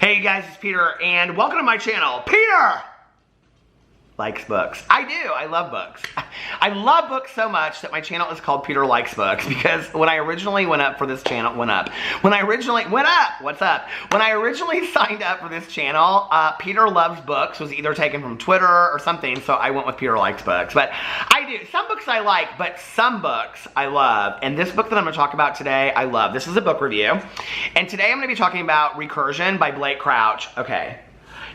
Hey guys, it's Peter, and welcome to my channel. Peter likes books. I do. I love books. I love books so much that my channel is called Peter Likes Books, because when I originally went up for this channel, When I originally signed up for this channel, Peter Loves Books was either taken from Twitter or something, so I went with Peter Likes Books. But I do. Some books I like, but some books I love. And this book that I'm going to talk about today, I love. This is a book review. And today I'm going to be talking about Recursion by Blake Crouch. Okay.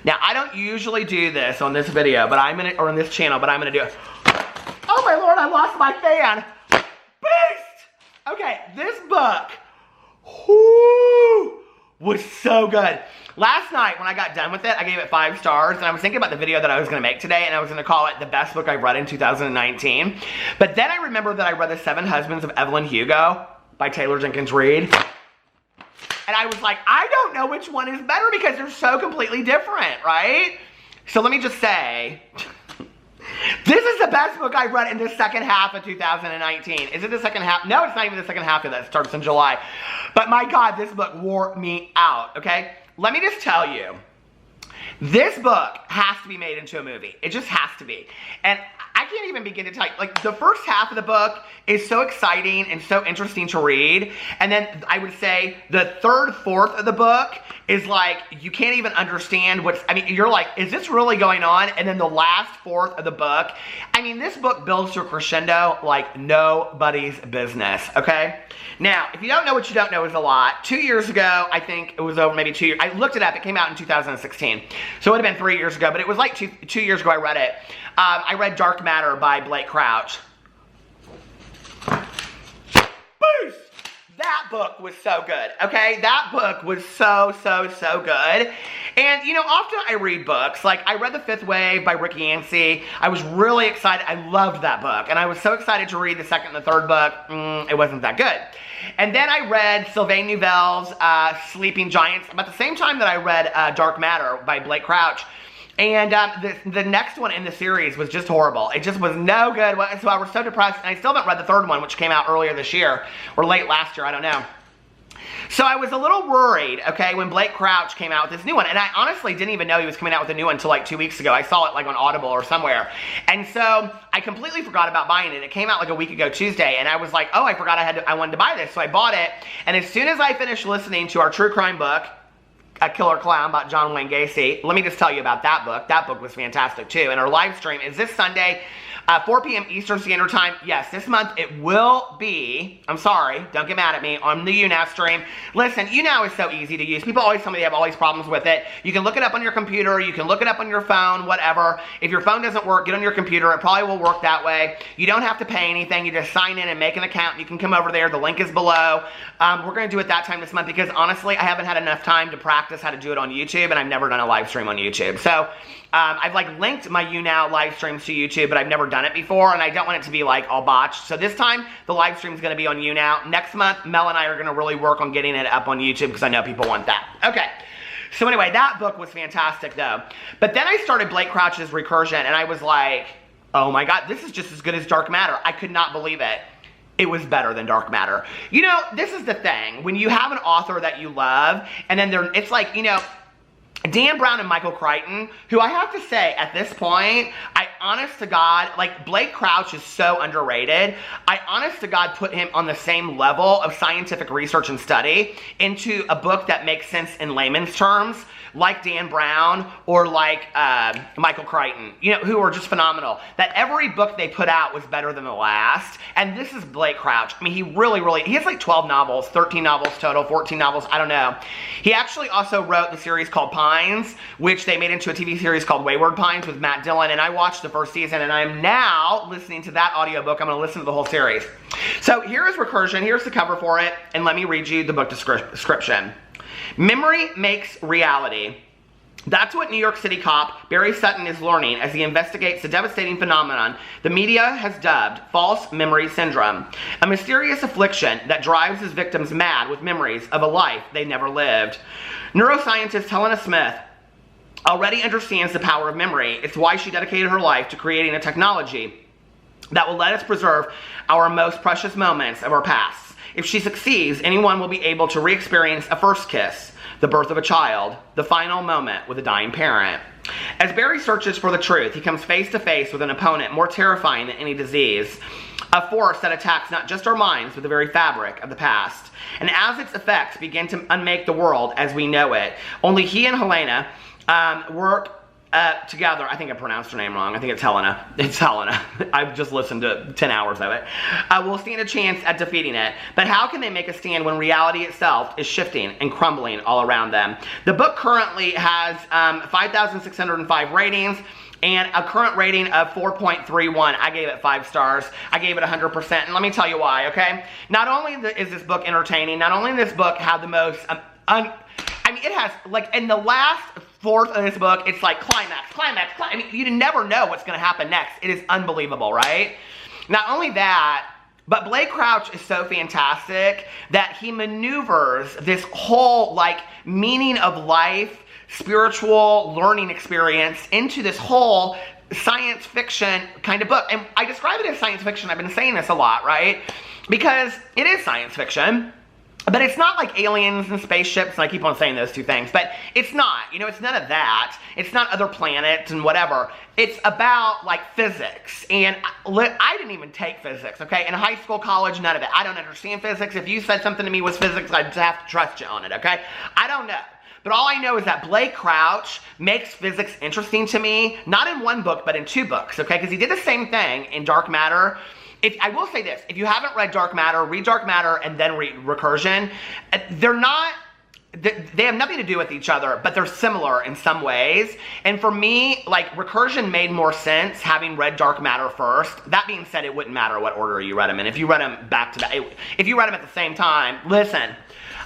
Now, I don't usually do this on this video, but or on this channel, but I'm gonna do it. Oh my Lord, I lost my fan. Beast! Okay, this book, was so good. Last night, when I got done with it, I gave it 5 stars, and I was thinking about the video that I was gonna make today, and I was gonna call it the best book I've read in 2019. But then I remembered that I read The 7 Husbands of Evelyn Hugo by Taylor Jenkins Reid. And I was like, I don't know which one is better because they're so completely different, right? So let me just say, this is the best book I've read in the second half of 2019. Is it the second half? No, it's not even the second half of that. It starts in July. But my God, this book wore me out, okay? Let me just tell you, this book has to be made into a movie. It just has to be. And I can't even begin to tell you, like, the first half of the book is so exciting and so interesting to read. And then I would say the third, fourth of the book is like, you can't even understand you're like, is this really going on? And then the last fourth of the book, I mean, this book builds to a crescendo like nobody's business, okay? Now, if you don't know what you don't know is a lot. 2 years ago, I think it was over maybe 2 years. I looked it up. It came out in 2016. So it would have been 3 years ago, but it was like two years ago I read it. I read Dark Matter by Blake Crouch. Boost! That book was so good, okay? That book was so good. And, you know, often I read books. Like, I read The Fifth Wave by Rick Yancey. I was really excited. I loved that book. And I was so excited to read the second and the third book. It wasn't that good. And then I read Sylvain Neuvel's Sleeping Giants about the same time that I read Dark Matter by Blake Crouch. And the next one in the series was just horrible. It just was no good. So I was so depressed. And I still haven't read the third one, which came out earlier this year. Or late last year, I don't know. So I was a little worried, okay, when Blake Crouch came out with this new one. And I honestly didn't even know he was coming out with a new one until like 2 weeks ago. I saw it like on Audible or somewhere. And so I completely forgot about buying it. It came out like a week ago Tuesday. And I was like, oh, I forgot I wanted to buy this. So I bought it. And as soon as I finished listening to our true crime book, A Killer Clown by John Wayne Gacy, let me just tell you about that book. That book was fantastic too. And our live stream is this Sunday, 4 p.m. Eastern Standard Time. Yes, this month it will be, I'm sorry, don't get mad at me, on the YouNow stream. Listen, YouNow is so easy to use. People always tell me they have all these problems with it. You can look it up on your computer, you can look it up on your phone, whatever. If your phone doesn't work, get on your computer. It probably will work that way. You don't have to pay anything. You just sign in and make an account. You can come over there. The link is below. We're going to do it that time this month because honestly, I haven't had enough time to practice how to do it on YouTube, and I've never done a live stream on YouTube. So I've like linked my YouNow live streams to YouTube, but I've never done it before, and I don't want it to be like all botched. So this time, the live stream is going to be on YouNow. Next month, Mel and I are going to really work on getting it up on YouTube because I know people want that. Okay. So anyway, that book was fantastic though. But then I started Blake Crouch's Recursion, and I was like, oh my God, this is just as good as Dark Matter. I could not believe it. It was better than Dark Matter. You know, this is the thing. When you have an author that you love, and then it's like, you know, Dan Brown and Michael Crichton, who I have to say, at this point, I honest to God, like, Blake Crouch is so underrated. I honest to God put him on the same level of scientific research and study into a book that makes sense in layman's terms, like Dan Brown or like Michael Crichton, you know, who are just phenomenal. That every book they put out was better than the last. And this is Blake Crouch. I mean, he has like 12 novels, 13 novels total, 14 novels, I don't know. He actually also wrote the series called Pines, which they made into a TV series called Wayward Pines with Matt Dillon, and I watched the first season, and I'm now listening to that audiobook. I'm going to listen to the whole series. So here is Recursion. Here's the cover for it, and let me read you the book description. Memory makes reality. That's what New York City cop Barry Sutton is learning as he investigates the devastating phenomenon the media has dubbed false memory syndrome, a mysterious affliction that drives his victims mad with memories of a life they never lived. Neuroscientist Helena Smith already understands the power of memory. It's why she dedicated her life to creating a technology that will let us preserve our most precious moments of our past. If she succeeds, anyone will be able to re-experience a first kiss, the birth of a child, the final moment with a dying parent. As Barry searches for the truth, he comes face to face with an opponent more terrifying than any disease, a force that attacks not just our minds, but the very fabric of the past. And as its effects begin to unmake the world as we know it, only he and Helena work together. I think I pronounced her name wrong. I think it's Helena. It's Helena. I've just listened to 10 hours of it. We'll stand a chance at defeating it. But how can they make a stand when reality itself is shifting and crumbling all around them? The book currently has 5,605 ratings and a current rating of 4.31. I gave it 5 stars. I gave it 100%. And let me tell you why, okay? Not only is this book entertaining, not only does this book have the most I mean, it has, like, in the last fourth of this book, it's like climax. I mean, you never know what's going to happen next. It is unbelievable, right? Not only that, but Blake Crouch is so fantastic that he maneuvers this whole, like, meaning of life, spiritual learning experience into this whole science fiction kind of book. And I describe it as science fiction. I've been saying this a lot, right? Because it is science fiction. But it's not like aliens and spaceships, and I keep on saying those two things, but it's not, you know, it's none of that. It's not other planets and whatever. It's about, like, physics, and I didn't even take physics, okay? In high school, college, none of it. I don't understand physics. If you said something to me was physics, I'd have to trust you on it, okay? I don't know. But all I know is that Blake Crouch makes physics interesting to me, not in one book, but in 2 books, okay? Because he did the same thing in Dark Matter. I will say this, if you haven't read Dark Matter, read Dark Matter and then read Recursion. They have nothing to do with each other, but they're similar in some ways. And for me, like, Recursion made more sense having read Dark Matter first. That being said, it wouldn't matter what order you read them in. If you read them back to back, if you read them at the same time, listen.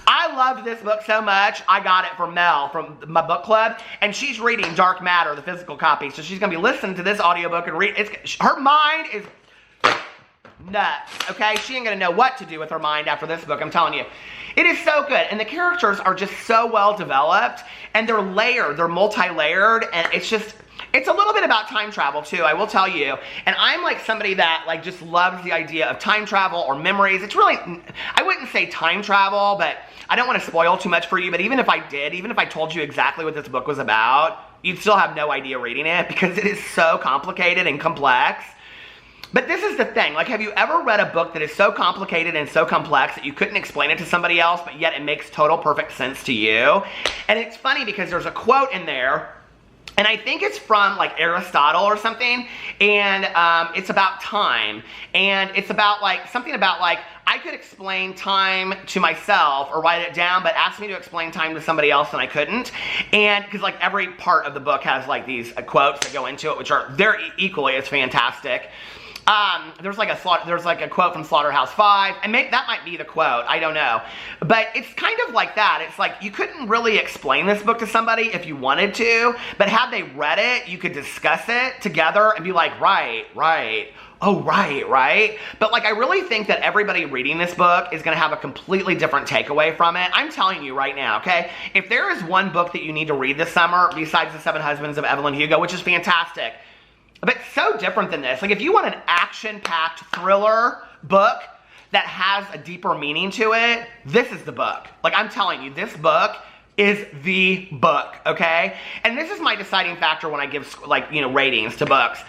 I loved this book so much, I got it from Mel, from my book club, and she's reading Dark Matter, the physical copy, so she's going to be listening to this audiobook and read. Her mind is nuts, okay? She ain't gonna know what to do with her mind after this book, I'm telling you. It is so good, and the characters are just so well developed, and they're layered, they're multi-layered, and it's a little bit about time travel too, I will tell you. And I'm like somebody that, like, just loves the idea of time travel or memories. It's really, I wouldn't say time travel, but I don't want to spoil too much for you, but even if I did, even if I told you exactly what this book was about, you'd still have no idea reading it, because it is so complicated and complex. But this is the thing, like, have you ever read a book that is so complicated and so complex that you couldn't explain it to somebody else, but yet it makes total perfect sense to you? And it's funny because there's a quote in there, and I think it's from, like, Aristotle or something, and it's about time, and it's about, like, something about, like, I could explain time to myself or write it down, but ask me to explain time to somebody else and I couldn't. And because, like, every part of the book has, like, these quotes that go into it, which are, they're equally as fantastic. There's like a quote from Slaughterhouse-Five, and that might be the quote, I don't know. But it's kind of like that. It's like you couldn't really explain this book to somebody if you wanted to, but had they read it, you could discuss it together and be like, right, oh, right. But, like, I really think that everybody reading this book is going to have a completely different takeaway from it. I'm telling you right now, okay? If there is one book that you need to read this summer, besides The 7 Husbands of Evelyn Hugo, which is fantastic, but so different than this. Like, if you want an action-packed thriller book that has a deeper meaning to it, this is the book. Like, I'm telling you, this book is the book, okay? And this is my deciding factor when I give, like, you know, ratings to books.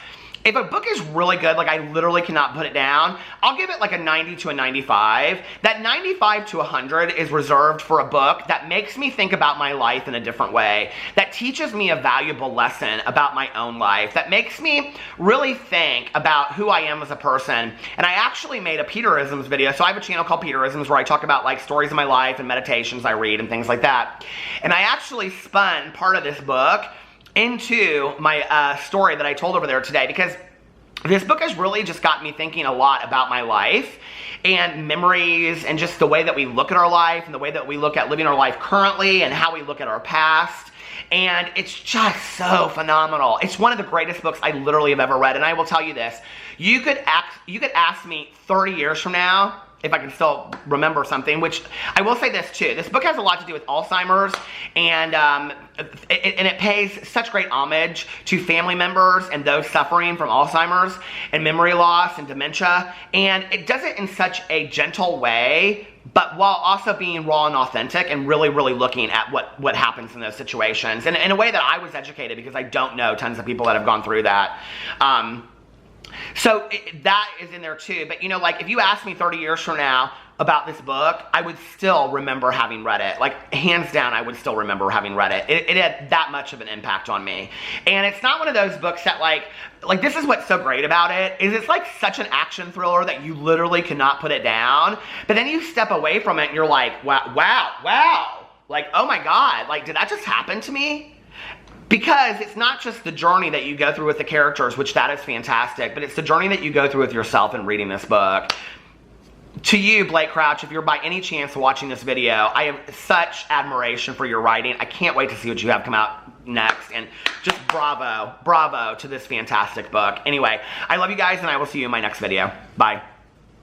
If a book is really good, like, I literally cannot put it down, I'll give it like a 90 to a 95. That 95 to 100 is reserved for a book that makes me think about my life in a different way, that teaches me a valuable lesson about my own life, that makes me really think about who I am as a person. And I actually made a Peterisms video, so I have a channel called Peterisms where I talk about, like, stories of my life and meditations I read and things like that. And I actually spun part of this book into my story that I told over there today, because this book has really just got me thinking a lot about my life and memories and just the way that we look at our life and the way that we look at living our life currently and how we look at our past. And it's just so phenomenal. It's one of the greatest books I literally have ever read. And I will tell you this, you could ask me 30 years from now if I can still remember something, which I will say this too. This book has a lot to do with Alzheimer's, and it pays such great homage to family members and those suffering from Alzheimer's and memory loss and dementia. And it does it in such a gentle way, but while also being raw and authentic and really, really looking at what happens in those situations. And in a way that I was educated, because I don't know tons of people that have gone through that. So that is in there too. But, you know, like, if you ask me 30 years from now about this book, I would still remember having read it. Like, hands down, I would still remember having read it. It had that much of an impact on me. And it's not one of those books that, like, this is what's so great about it, is it's like such an action thriller that you literally cannot put it down. But then you step away from it and you're like, wow. Like, oh my God, like, did that just happen to me? Because it's not just the journey that you go through with the characters, which that is fantastic, but it's the journey that you go through with yourself in reading this book. To you, Blake Crouch, if you're by any chance watching this video, I have such admiration for your writing. I can't wait to see what you have come out next, and just bravo to this fantastic book. Anyway, I love you guys, and I will see you in my next video. Bye.